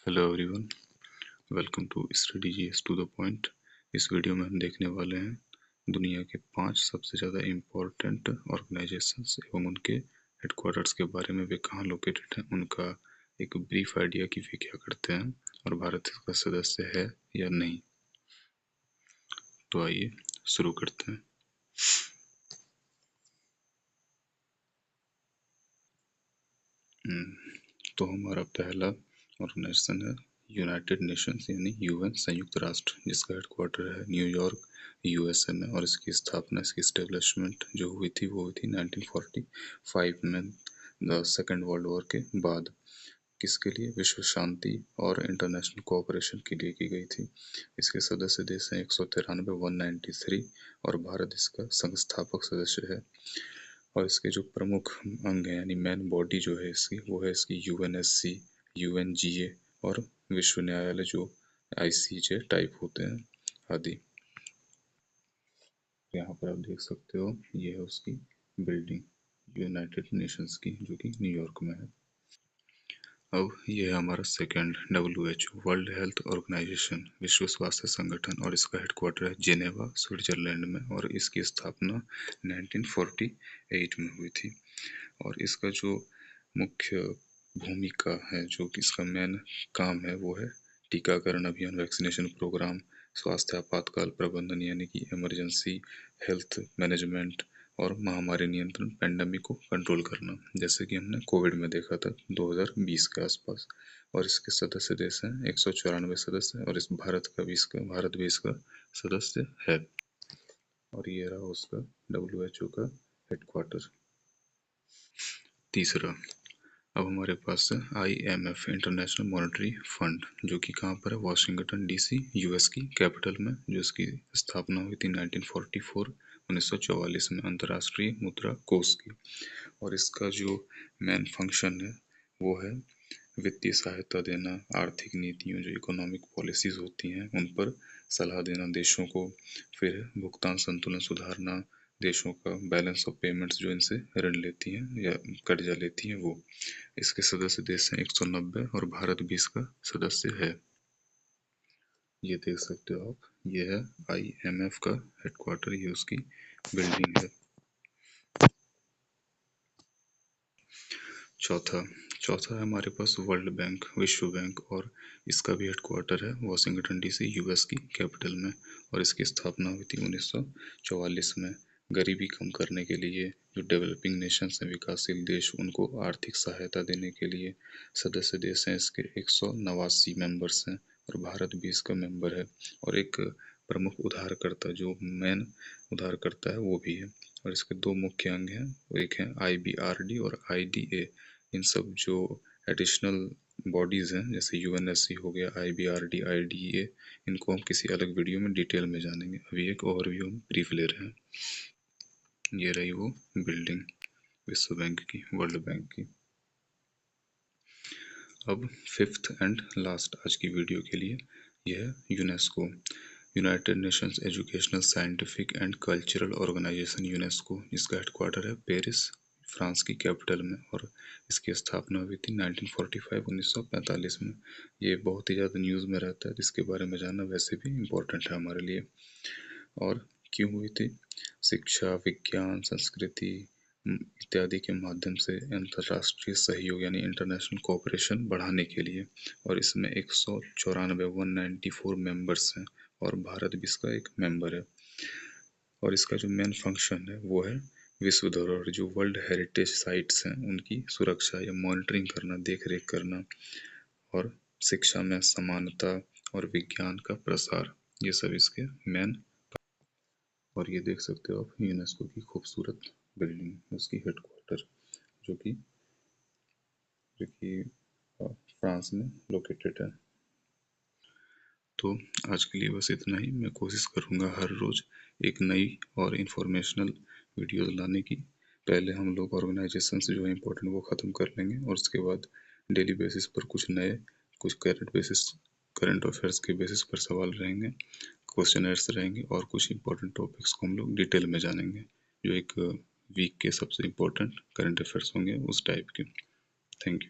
Hello everyone, welcome to study GS to the point. इस video में हम देखने वाले हैं दुनिया के 5 सबसे ज़्यादा इम्पोर्टेंट ऑर्गेनाइजेशंस एवं उनके हेडक्वार्टर्स के बारे में। वे कहाँ लोकेटेड हैं, उनका एक ब्रीफ आइडिया कि वे क्या करते हैं और भारत इसका सदस्य है या नहीं। तो आइए शुरू करते हैं। तो हमारा पहला ऑर्गेनाइजेशन है यूनाइटेड नेशंस यानी यूएन, संयुक्त राष्ट्र, जिसका हेडक्वार्टर है न्यूयॉर्क यूएसए में। और इसकी स्थापना, इसकी इस्टेब्लिशमेंट जो हुई थी वो हुई थी 1945 में, द सेकेंड वर्ल्ड वॉर के बाद। किसके लिए? विश्व शांति और इंटरनेशनल कोऑपरेशन के लिए की गई थी। इसके सदस्य देश हैं 193 और भारत इसका संस्थापक सदस्य है। और इसके जो प्रमुख अंग हैं यानी मेन बॉडी जो है इसकी, वो है इसकी यूएनएससी, यूएनजीए और विश्व न्यायालय जो आईसीजे टाइप होते हैं आदि। यहाँ पर आप देख सकते हो, ये है उसकी बिल्डिंग यूनाइटेड नेशंस की, जो कि न्यूयॉर्क में है। अब ये है हमारा second, WHO, world health organization, विश्व स्वास्थ्य संगठन, और इसका हेडक्वार्टर है जेनेवा, स्विट्जरलैंड में। और इसकी स्थापना 1948 में हुई थी। और इसका जो मुख्य भूमिका है, जो कि इसका मेन काम है, वो है टीकाकरण अभियान, वैक्सीनेशन प्रोग्राम, स्वास्थ्य आपातकाल प्रबंधन यानी कि इमरजेंसी हेल्थ मैनेजमेंट, और महामारी नियंत्रण, पेंडेमिक को कंट्रोल करना, जैसे कि हमने कोविड में देखा था 2020 के आसपास। और इसके सदस्य देश हैं 194 सदस्य, और इस भारत भी इसका सदस्य है। और ये रहा उसका WHO का हेडक्वार्टर। तीसरा, अब हमारे पास है IMF, इंटरनेशनल मॉनेटरी फंड, जो कि कहाँ पर है? वॉशिंगटन DC, यूएस की कैपिटल में, जो इसकी स्थापना हुई थी 1944 में, अंतर्राष्ट्रीय मुद्रा कोष की। और इसका जो मेन फंक्शन है वो है वित्तीय सहायता देना, आर्थिक नीतियों, जो इकोनॉमिक पॉलिसीज होती हैं उन पर सलाह देना देशों को, फिर भुगतान संतुलन सुधारना, देशों का बैलेंस ऑफ पेमेंट्स जो इनसे ऋण लेती हैं या कर्जा लेती हैं वो। इसके सदस्य देश हैं 190 और भारत भी इसका सदस्य है। ये देख सकते हो आप, ये है IMF का हेडक्वार्टर, ये उसकी बिल्डिंग है। चौथा है हमारे पास वर्ल्ड बैंक, विश्व बैंक, और इसका भी हेडक्वार्टर है वॉशिंगटन DC, यूएस की कैपिटल में। और इसकी स्थापना हुई थी 1944 में। गरीबी कम करने के लिए जो डेवलपिंग नेशंस हैं, विकासशील देश, उनको आर्थिक सहायता देने के लिए सदस्य देश हैं इसके 189 मेंबर्स हैं, और भारत भी इसका मेंबर है। और एक प्रमुख उधारकर्ता, जो मेन उधारकर्ता है, वो भी है। और इसके दो मुख्य अंग हैं, एक है IBRD और IDA। इन सब जो एडिशनल बॉडीज़ हैं, जैसे UNSC हो गया, IBRD, IDA, इनको हम किसी अलग वीडियो में डिटेल में जानेंगे। अभी एक ओवरव्यू हम ब्रीफ ले रहे हैं। ये रही वो बिल्डिंग विश्व बैंक की, वर्ल्ड बैंक की। अब फिफ्थ एंड लास्ट आज की वीडियो के लिए, यह है UNESCO, united nations educational, scientific and cultural organization, UNESCO, जिसका हेडक्वार्टर है पेरिस, फ्रांस की कैपिटल में। और इसकी स्थापना हुई थी 1945 में। ये बहुत ही ज़्यादा न्यूज़ में रहता है, जिसके बारे में जानना वैसे भी इम्पोर्टेंट है हमारे लिए। और क्यों हुई थी? शिक्षा, विज्ञान, संस्कृति इत्यादि के माध्यम से अंतर्राष्ट्रीय सहयोग यानी इंटरनेशनल कोऑपरेशन बढ़ाने के लिए। और इसमें 194 मेंबर्स हैं, और भारत भी इसका एक मेंबर है। और इसका जो मेन फंक्शन है वो है विश्व धरोहर, जो वर्ल्ड हेरिटेज साइट्स हैं, उनकी सुरक्षा या मॉनिटरिंग करना, देख रेख करना, और शिक्षा में समानता और विज्ञान का प्रसार, ये सब इसके मेन। और ये देख सकते हो आप, यूनेस्को की खूबसूरत बिल्डिंग, उसकी हेडक्वार्टर, जो कि फ्रांस में लोकेटेड है। तो आज के लिए बस इतना ही। मैं कोशिश करूँगा हर रोज़ एक नई और इन्फॉर्मेशनल वीडियो लाने की। पहले हम लोग ऑर्गेनाइजेशन से जो है इम्पोर्टेंट वो ख़त्म कर लेंगे, और उसके बाद डेली बेसिस पर कुछ नए, कुछ करंट अफेयर्स के बेसिस पर सवाल रहेंगे, क्वेश्चनर्स रहेंगे, और कुछ इंपॉर्टेंट टॉपिक्स को हम लोग डिटेल में जानेंगे, जो एक वीक के सबसे इम्पोर्टेंट करंट अफेयर्स होंगे उस टाइप के। Thank you.